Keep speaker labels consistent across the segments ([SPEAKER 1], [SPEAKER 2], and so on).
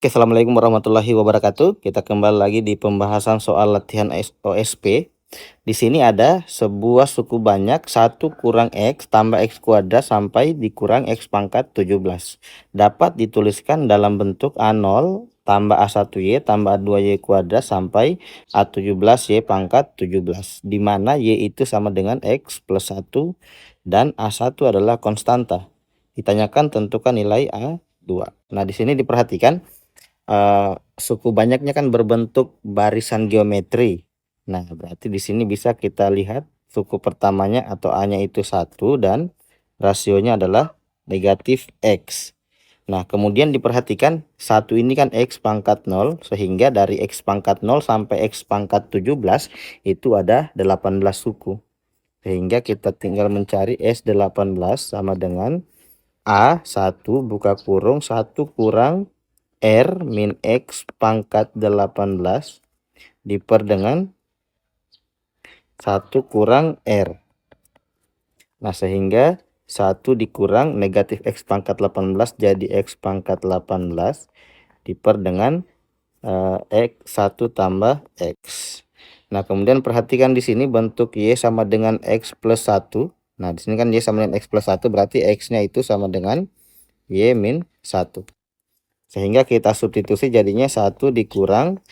[SPEAKER 1] Oke, assalamualaikum warahmatullahi wabarakatuh. Kita kembali lagi di pembahasan soal latihan OSP. Di sini ada sebuah suku banyak 1 kurang X tambah X kuadrat sampai dikurang X pangkat 17. Dapat dituliskan dalam bentuk A0 tambah A1Y tambah A2Y kuadrat sampai A17Y pangkat 17. Di mana Y itu sama dengan X plus 1 dan A1 adalah konstanta. Ditanyakan tentukan nilai A2. Nah, di sini diperhatikan suku banyaknya kan berbentuk barisan geometri. Nah, berarti di sini bisa kita lihat suku pertamanya atau A-nya itu 1 dan rasionya adalah negatif X. Nah, kemudian diperhatikan 1 ini kan X pangkat 0, sehingga dari X pangkat 0 sampai X pangkat 17 itu ada 18 suku. Sehingga kita tinggal mencari S18 sama dengan A1 buka kurung 1 kurang R min X pangkat 18 diper dengan 1 kurang R. Nah, sehingga 1 dikurang negatif X pangkat 18 jadi X pangkat 18 diper dengan X 1 tambah X. Nah, kemudian perhatikan di sini bentuk Y sama dengan X plus 1. Nah, di sini kan Y sama dengan X plus 1 berarti X-nya itu sama dengan Y min 1. Sehingga kita substitusi jadinya 1 dikurang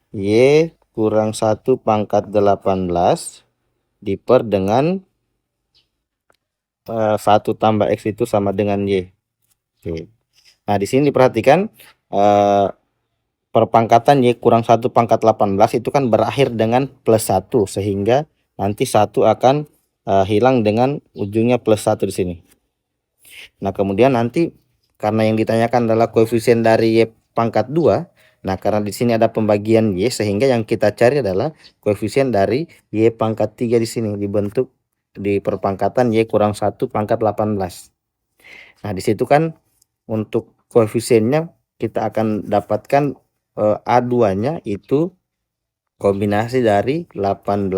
[SPEAKER 1] Y kurang 1 pangkat 18 diper dengan 1 tambah X itu sama dengan Y. Oke. Nah, di sini diperhatikan perpangkatan Y kurang 1 pangkat 18 itu kan berakhir dengan plus 1, sehingga nanti 1 akan hilang dengan ujungnya plus 1 di sini. Nah, kemudian nanti karena yang ditanyakan adalah koefisien dari Y pangkat 2. Nah, karena di sini ada pembagian Y, sehingga yang kita cari adalah koefisien dari Y pangkat 3 di sini dibentuk di perpangkatan Y kurang 1 pangkat 18. Nah, di situ kan untuk koefisiennya kita akan dapatkan A2-nya itu kombinasi dari 18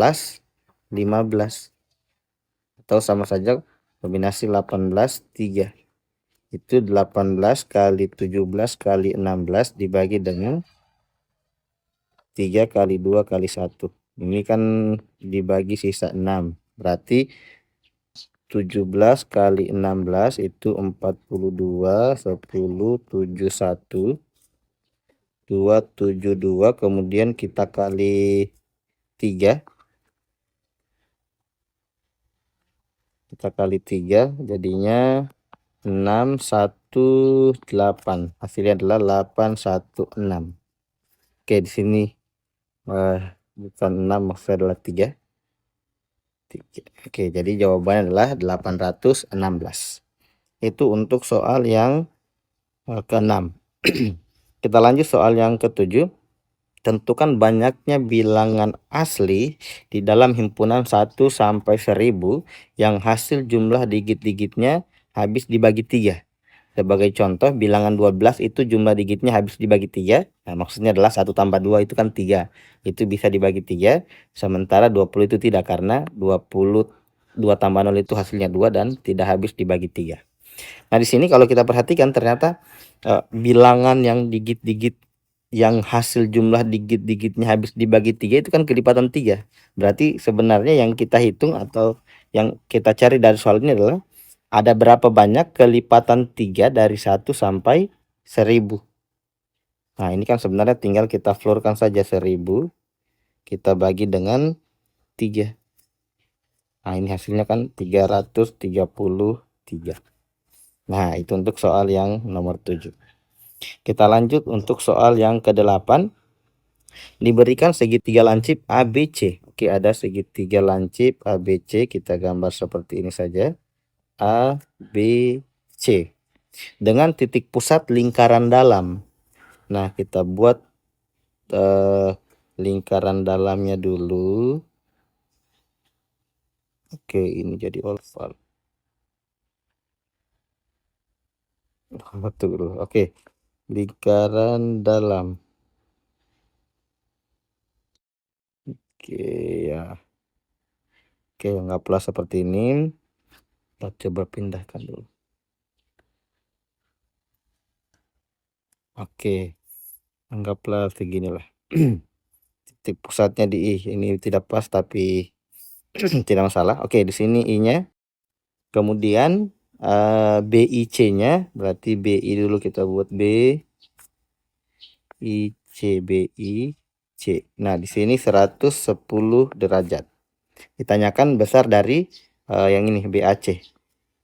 [SPEAKER 1] 15 atau sama saja kombinasi 18 3. Itu 18 kali 17 kali 16 dibagi dengan 3 kali 2 kali 1. Ini kan dibagi sisa 6. Berarti 17 kali 16 itu 42, 10, 71, 272. Kemudian kita kali 3. Kita kali 3 jadinya 618. Hasilnya adalah 816. Oke, di sini bukan 6, maksudnya adalah 3. Oke, jadi jawabannya adalah 816. Itu untuk soal yang ke-6. Kita lanjut soal yang ke-7. Tentukan banyaknya bilangan asli di dalam himpunan 1 sampai 1000 yang hasil jumlah digit-digitnya habis dibagi 3. Sebagai contoh, bilangan 12 itu jumlah digitnya habis dibagi 3. Nah, maksudnya adalah 1 tambah 2 itu kan 3. Itu bisa dibagi 3. Sementara 20 itu tidak, karena 22 tambah 0 itu hasilnya 2 dan tidak habis dibagi 3. Nah, di sini kalau kita perhatikan ternyata bilangan yang digit-digit yang hasil jumlah digit-digitnya habis dibagi 3 itu kan kelipatan 3. Berarti sebenarnya yang kita hitung atau yang kita cari dari soal ini adalah ada berapa banyak kelipatan 3 dari 1 sampai 1000. Nah, ini kan sebenarnya tinggal kita floorkan saja 1000. Kita bagi dengan 3. Nah, ini hasilnya kan 333. Nah, itu untuk soal yang nomor 7. Kita lanjut untuk soal yang ke-8. Diberikan segitiga lancip ABC. Oke, ada segitiga lancip ABC. Kita gambar seperti ini saja. ABC. Dengan titik pusat lingkaran dalam. Nah, kita buat lingkaran dalamnya dulu. Oke, ini jadi oval. Betul. Oke, lingkaran dalam. Oke ya. Oke, anggaplah seperti ini. Kita coba pindahkan dulu. Oke. Anggaplah seginilah. Titik pusatnya di I. Ini tidak pas tapi tidak masalah. Oke, di sini I-nya. Kemudian BIC-nya berarti BI dulu kita buat BIC. Nah, di sini 110 derajat. Ditanyakan besar dari yang ini BAC.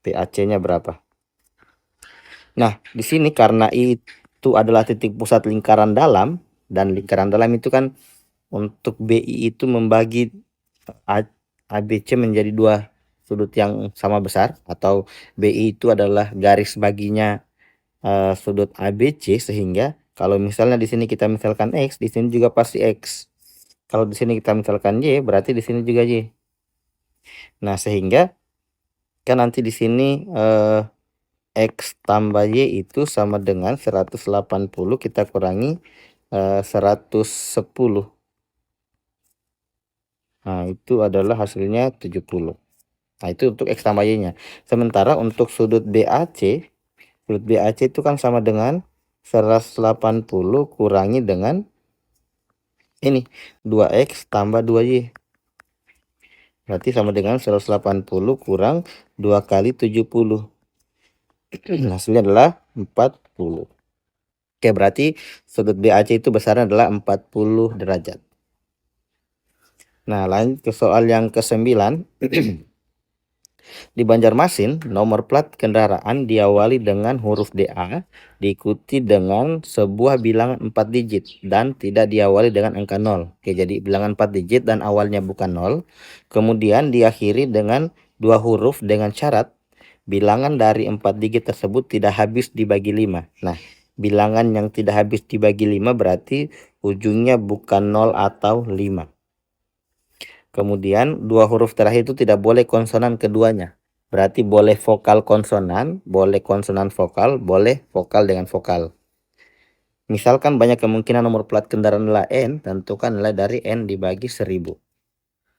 [SPEAKER 1] BAC-nya berapa? Nah, di sini karena itu adalah titik pusat lingkaran dalam dan lingkaran dalam itu kan untuk BI itu membagi ABC menjadi dua sudut yang sama besar, atau BI itu adalah garis baginya sudut ABC, sehingga kalau misalnya di sini kita misalkan X, di sini juga pasti X. Kalau di sini kita misalkan Y, berarti di sini juga Y. Nah, sehingga kan nanti di sini X tambah Y itu sama dengan 180 kita kurangi 110. Nah, itu adalah hasilnya 70. Nah, itu untuk X tambah Y-nya. Sementara untuk sudut BAC itu kan sama dengan 180 kurangi dengan ini 2X tambah 2Y. Berarti sama dengan 180 kurang 2 kali 70. Hasilnya adalah 40. Oke, berarti sudut BAC itu besarnya adalah 40 derajat. Nah, lanjut ke soal yang ke-9. Di Banjarmasin, nomor plat kendaraan diawali dengan huruf DA, diikuti dengan sebuah bilangan 4 digit, dan tidak diawali dengan angka 0. Oke, jadi bilangan 4 digit dan awalnya bukan 0. Kemudian diakhiri dengan 2 huruf dengan syarat bilangan dari 4 digit tersebut tidak habis dibagi 5. Nah, bilangan yang tidak habis dibagi 5 berarti ujungnya bukan 0 atau 5. Kemudian 2 huruf terakhir itu tidak boleh konsonan keduanya. Berarti boleh vokal konsonan, boleh konsonan vokal, boleh vokal dengan vokal. Misalkan banyak kemungkinan nomor plat kendaraan adalah N, tentukan nilai dari N dibagi 1000.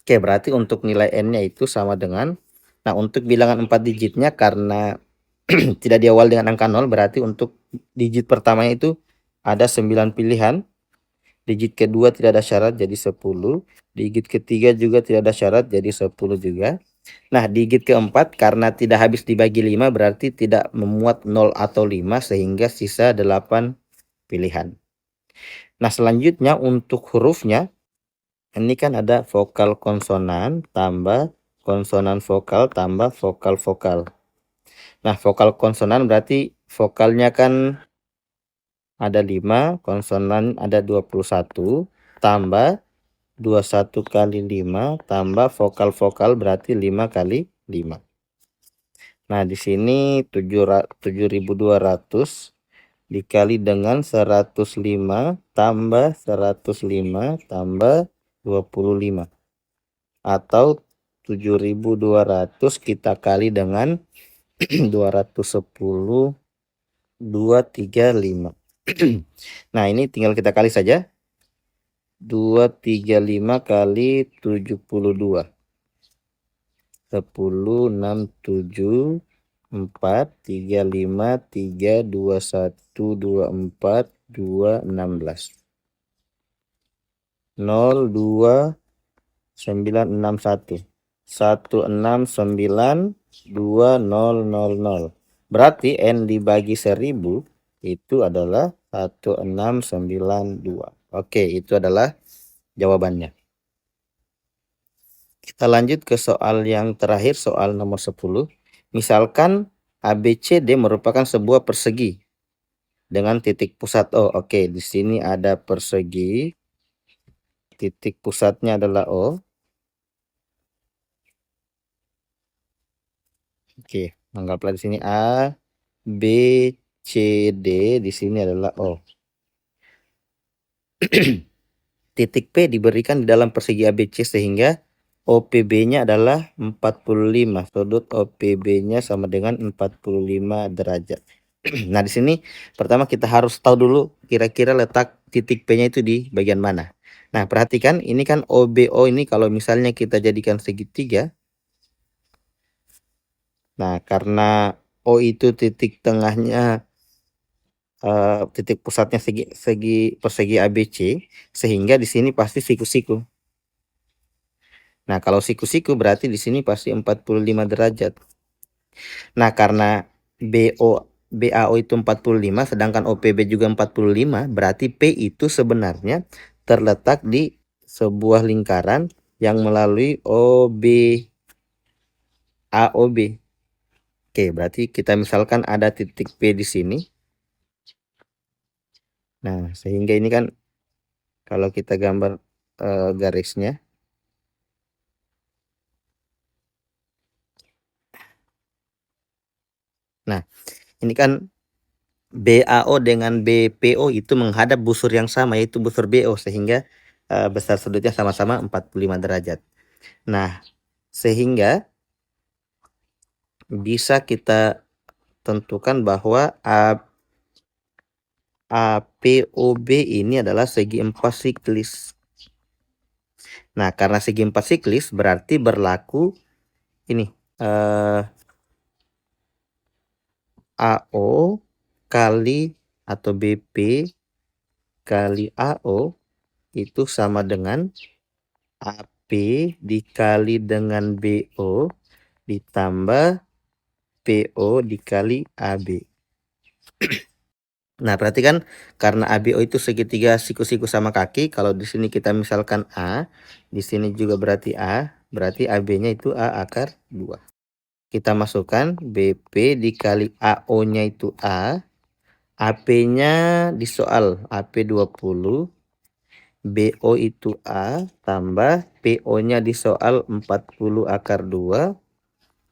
[SPEAKER 1] Oke, berarti untuk nilai N-nya itu sama dengan, nah untuk bilangan 4 digitnya karena tidak diawali dengan angka 0, berarti untuk digit pertamanya itu ada 9 pilihan. Digit kedua tidak ada syarat jadi 10. Digit ketiga juga tidak ada syarat jadi 10 juga. Nah, digit keempat karena tidak habis dibagi 5 berarti tidak memuat 0 atau 5 sehingga sisa 8 pilihan. Nah, selanjutnya untuk hurufnya ini kan ada vokal konsonan tambah konsonan vokal tambah vokal vokal. Nah, vokal konsonan berarti vokalnya kan ada 5, konsonan ada 21, tambah 21 kali 5 tambah vokal-vokal berarti 5 kali 5. Nah, di sini 7.200 dikali dengan 105 tambah 105 tambah 25. Atau 7.200 kita kali dengan 210 235. Nah, ini tinggal kita kali saja. 235 kali 72. 10, 6, 7, 4, 3, 5, 3, 2, 1, 2, 4, 2, 16. 0, 2, 9, 6, 1. 1, 6, 9, 2, 0, 0, 0. Berarti N dibagi 1000 itu adalah 1692. Oke, itu adalah jawabannya. Kita lanjut ke soal yang terakhir, soal nomor 10. Misalkan ABCD merupakan sebuah persegi dengan titik pusat O. Oke, di sini ada persegi. Titik pusatnya adalah O. Oke, anggaplah di sini A, B, C, D, di sini adalah O. Titik P diberikan di dalam persegi ABC sehingga OPB-nya adalah 45. Sudut OPB-nya sama dengan 45 derajat. Nah, di sini pertama kita harus tahu dulu kira-kira letak titik P-nya itu di bagian mana. Nah, perhatikan ini kan OBO ini kalau misalnya kita jadikan segitiga. Nah, karena O itu titik tengahnya titik pusatnya segi persegi ABC, sehingga di sini pasti siku-siku. Nah, kalau siku-siku berarti di sini pasti 45 derajat. Nah, karena BAO itu 45, sedangkan OPB juga 45, berarti P itu sebenarnya terletak di sebuah lingkaran yang melalui OB AOB. Oke, berarti kita misalkan ada titik P di sini. Nah, sehingga ini kan kalau kita gambar garisnya. Nah, ini kan BAO dengan BPO itu menghadap busur yang sama, yaitu busur BO, sehingga besar sudutnya sama-sama 45 derajat. Nah, sehingga bisa kita tentukan bahwa APOB ini adalah segi 4 siklis. Nah, karena segi 4 siklis berarti berlaku ini AO kali atau BP kali AO itu sama dengan AP dikali dengan BO ditambah PO dikali AB. Nah, berarti kan karena ABO itu segitiga siku-siku sama kaki, kalau di sini kita misalkan A, di sini juga berarti A, berarti AB-nya itu A akar 2. Kita masukkan BP dikali AO-nya itu A, AP-nya di soal AP 20, BO itu A, tambah PO-nya di soal 40 akar 2,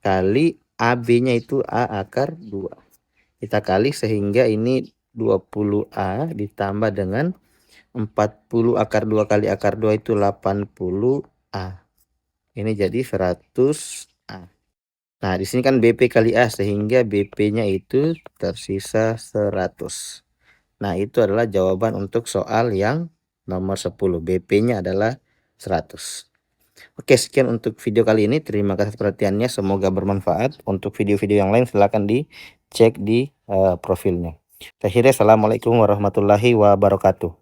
[SPEAKER 1] kali AB-nya itu A akar 2. Kita kali sehingga ini 20A ditambah dengan 40 akar 2 kali akar 2 itu 80A. Ini jadi 100A. Nah, di sini kan BP kali A, sehingga BP-nya itu tersisa 100. Nah, itu adalah jawaban untuk soal yang nomor 10. BP-nya adalah 100. Oke, sekian untuk video kali ini. Terima kasih perhatiannya. Semoga bermanfaat. Untuk video-video yang lain silahkan dicek di profilnya. Akhirnya, assalamualaikum warahmatullahi wabarakatuh.